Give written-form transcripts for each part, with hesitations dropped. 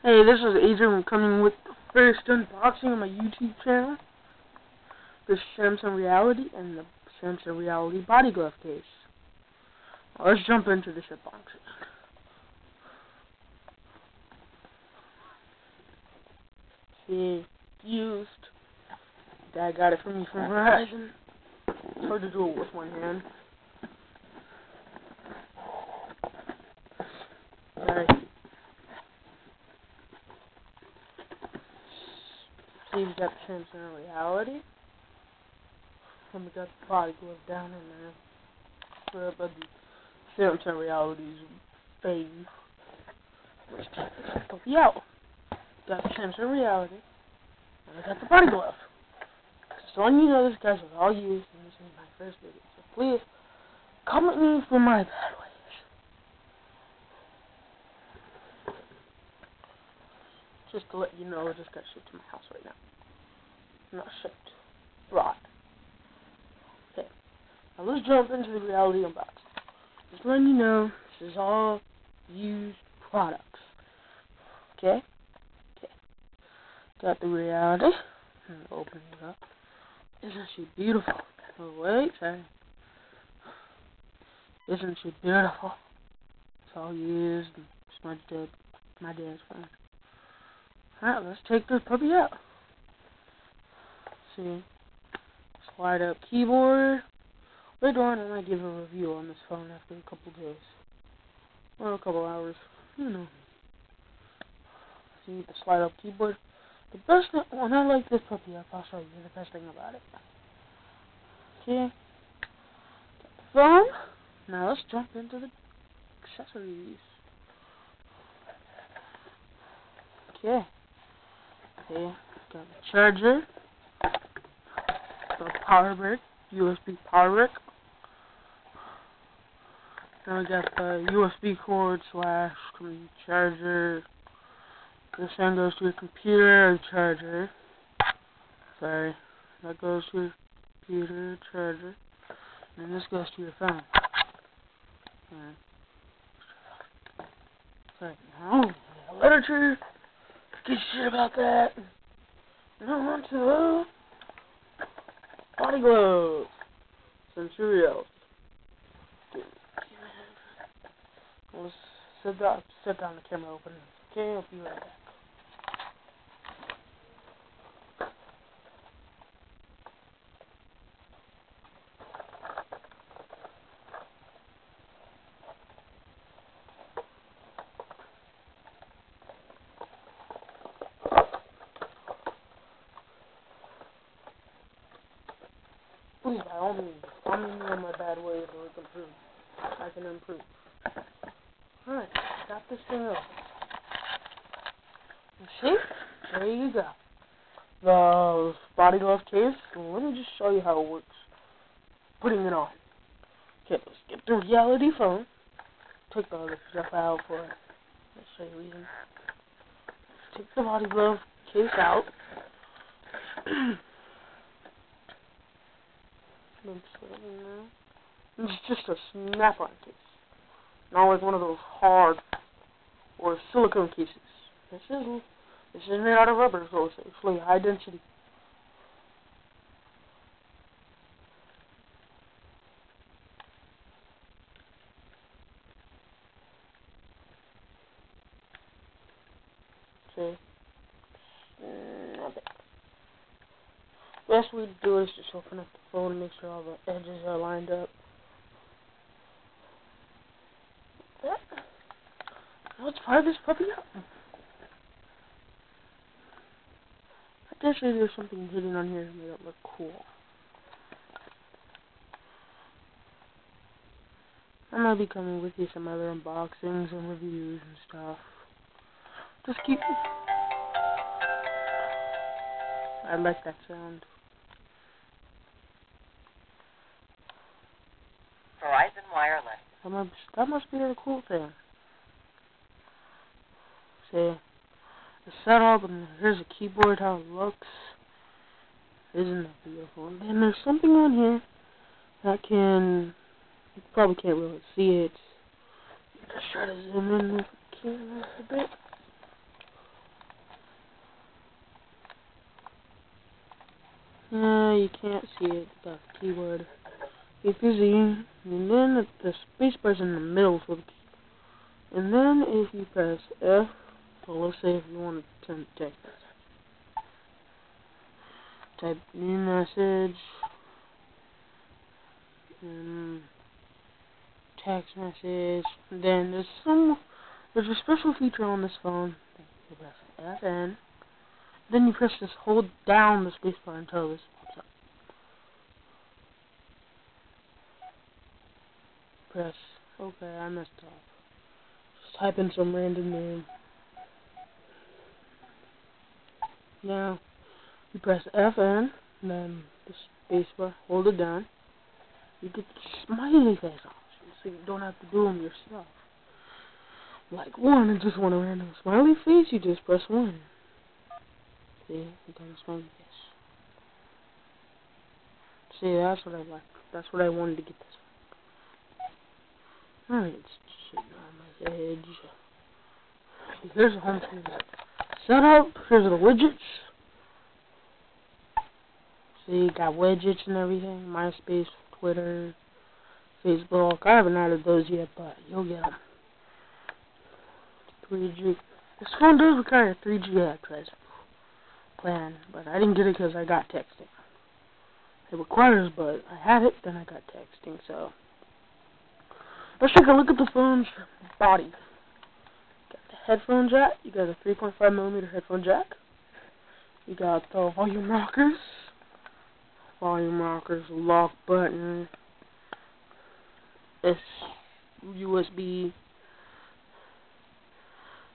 Hey, this is Adrian coming with the first unboxing on my YouTube channel. The Samsung Reality and the Samsung Reality Body Glove case. Now let's jump into this unboxing. See, used. Dad got it for me from Verizon. It's hard to do it with one hand. Alright. See, we got the Samsung Reality. And we got the Body Glove down in there. But the Samsung Reality's baby. Let's check this puppy out. Got the Samsung Reality. And I got the Body Glove. Just letting you know this guys was all used and this is my first video. So please comment me for my bad ways. Just to let you know, I just got shipped to my house right now. Not shipped. Brought. Okay. Now let's jump into the Reality unboxing. Just letting you know, this is all used products. Okay? Okay. Got the Reality. And open it up. Isn't she beautiful? Oh, wait, sorry. Isn't she beautiful? It's all used. It's my dad's phone. Alright, let's take this puppy out. See. Slide up keyboard. Later on, I might give a review on this phone after a couple days. Or a couple hours. You know. See the slide up keyboard. The best thing, when I like this puppy up, I'll show you the best thing about it. Okay. Got the phone. Now let's jump into the accessories. Okay. Okay. Got the charger. The power brick. USB power brick. Then we got the USB cord / charger. This one goes to your computer charger. Sorry. That goes to your computer charger. And this goes to your phone. Sorry. Now, literature. Get shit about that. Now on to the Body Glove. Centurial. Let's sit down the camera open. Okay, I'll be right back. Please, by all means, comment me on my bad ways so I can improve. Alright, got this thing open. You see? There you go. The Body Glove case. Let me just show you how it works. Putting it on. Okay, let's get the Reality phone. Take the other stuff out for it. Let's show you reason. Take the Body Glove case out. It's just a snap-on case. Not like one of those hard or silicone cases. This is made out of rubber, so it's actually high density. See? Not bad. Best way to do it is just open up the phone and make sure all the edges are lined up. Now let's fire this puppy up. I guess there's something hidden on here to make it look cool. I might be coming with you some other unboxings and reviews and stuff. Just keep... I like that sound. Verizon Wireless. That must be the cool thing. See, the setup, and here's a keyboard, how it looks. Isn't that beautiful? And then there's something on here that you probably can't really see it. Just try to zoom in with the camera a bit. you can't see it, the keyword. If you Z, and then the space bar's in the middle for the key. And then if you press F, so let's say if you want to turn text, type new message, text message. Then there's a special feature on this phone. You press FN. Then you press this, hold down the spacebar until this pops up. Press, okay, I messed up. Just type in some random name. Now, you press FN, then the spacebar, hold it down. You get the smiley face options, so you don't have to do them yourself. Like one, I just want a random smiley face, you just press 1. See, you got a smiley face. See, that's what I like. That's what I wanted to get this. Alright, it's on my edge. Here's the home screen. Setup, here's the widgets. See, you got widgets and everything. MySpace, Twitter, Facebook. I haven't added those yet, but you'll get them. 3G. This phone does require 3G access plan, but I didn't get it because I got texting. It requires, but I had it, then I got texting, so. Let's take a look at the phone's body. Got the headphone jack. You got a 3.5mm headphone jack. You got the volume rockers. Lock button. USB.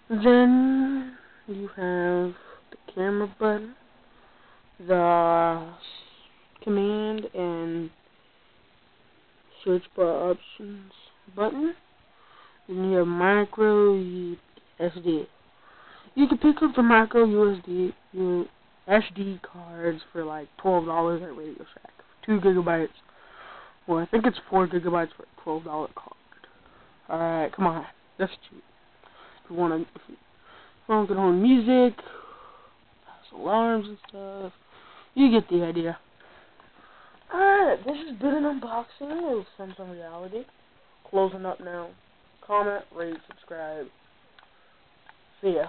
Then you have the camera button, the command and search bar options button. Then you have micro SD. You can pick up the micro SD cards for like $12 at Radio Shack. 2 gigabytes. Well, I think it's 4 gigabytes for a $12 card. Alright, come on. That's cheap. If you want to hold music, alarms and stuff, you get the idea. Alright, this has been an unboxing of Samsung Reality. Closing up now. Comment, rate, subscribe. See ya.